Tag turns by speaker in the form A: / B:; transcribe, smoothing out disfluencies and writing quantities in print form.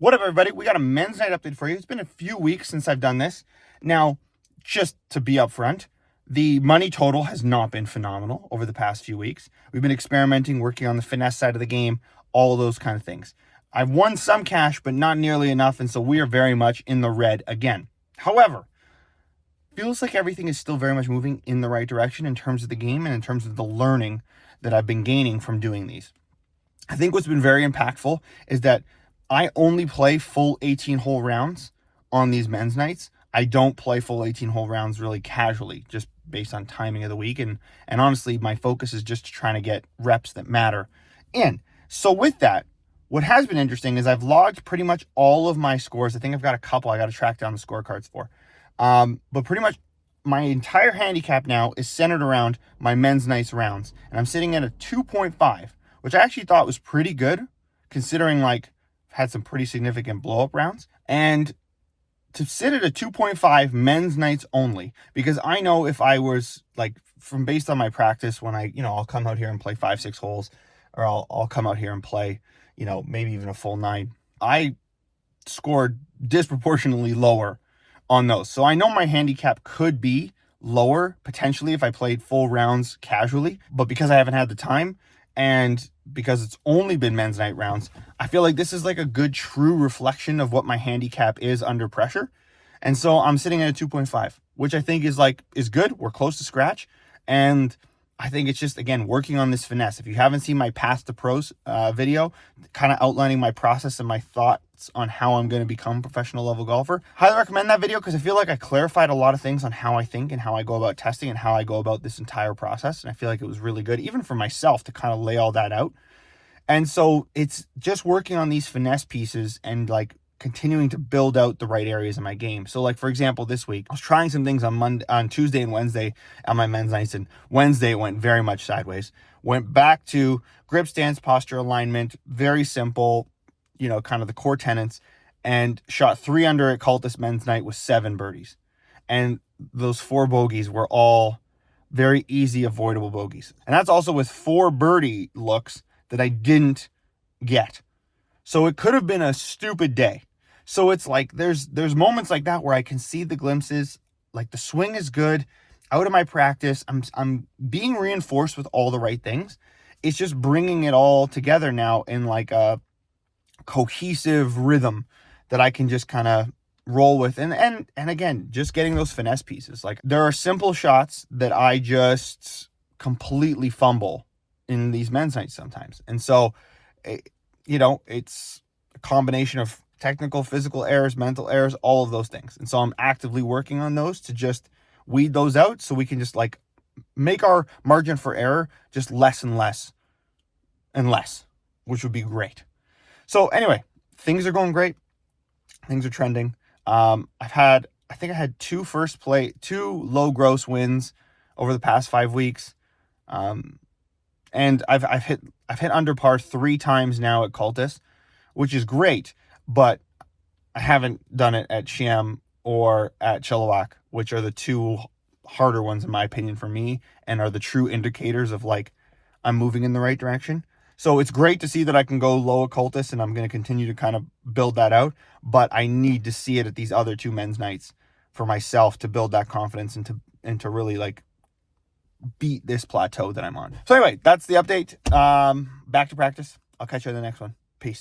A: What up, everybody? We got a men's night update for you. It's been a few weeks since I've done this. Now, just to be upfront, the money total has not been phenomenal over the past few weeks. We've been experimenting, working on the finesse side of the game, all those kind of things. I've won some cash, but not nearly enough, and so we are very much in the red again. However, feels like everything is still very much moving in the right direction in terms of the game and in terms of the learning that I've been gaining from doing these. I think what's been very impactful is that I only play full 18-hole rounds on these men's nights. I don't play full 18-hole rounds really casually, just based on timing of the week. And honestly, my focus is just trying to get reps that matter in. So with that, what has been interesting is I've logged pretty much all of my scores. I think I've got a couple I got to track down the scorecards for. But pretty much my entire handicap now is centered around my men's nights rounds. And I'm sitting at a 2.5, which I actually thought was pretty good, considering had some pretty significant blow-up rounds. And to sit at a 2.5 men's nights only, because I know if I was from based on my practice, when I'll come out here and play 5-6 holes, or I'll come out here and play, maybe even a full 9, I scored disproportionately lower on those. So I know my handicap could be lower potentially if I played full rounds casually, but because I haven't had the time and because it's only been men's night rounds, I feel like this is a good true reflection of what my handicap is under pressure. And so I'm sitting at a 2.5, which I think is good. We're close to scratch. And I think it's just, again, working on this finesse. If you haven't seen my Path to Pros video, kind of outlining my process and my thoughts on how I'm going to become a professional level golfer, highly recommend that video because I feel like I clarified a lot of things on how I think and how I go about testing and how I go about this entire process. And I feel like it was really good, even for myself, to kind of lay all that out. And so it's just working on these finesse pieces and continuing to build out the right areas of my game. So for example, this week I was trying some things on Tuesday and Wednesday at my men's nights, and Wednesday it went very much sideways. Went back to grip stance, posture alignment, very simple, kind of the core tenets, and shot 3 under at Cultus men's night with 7 birdies. And those 4 bogeys were all very easy, avoidable bogeys. And that's also with 4 birdie looks that I didn't get. So it could have been a stupid day. So it's there's moments like that where I can see the glimpses, the swing is good, out of my practice. I'm being reinforced with all the right things. It's just bringing it all together now in a cohesive rhythm that I can just kind of roll with. And again, just getting those finesse pieces. There are simple shots that I just completely fumble in these men's nights sometimes. And so, it's a combination of technical, physical errors, mental errors, all of those things. And so I'm actively working on those to just weed those out so we can just make our margin for error just less and less and less, which would be great. So anyway, things are going great. Things are trending. I think I had 2 low gross wins over the past 5 weeks. And I've hit under par 3 times now at Cultus, which is great, but I haven't done it at Shiam or at Chilliwack, which are the 2 harder ones in my opinion for me and are the true indicators of I'm moving in the right direction. So it's great to see that I can go low at Cultus, and I'm going to continue to kind of build that out, but I need to see it at these other 2 men's nights for myself to build that confidence and to really beat this plateau that I'm on. So anyway, that's the update. Back to practice. I'll catch you in the next one. Peace.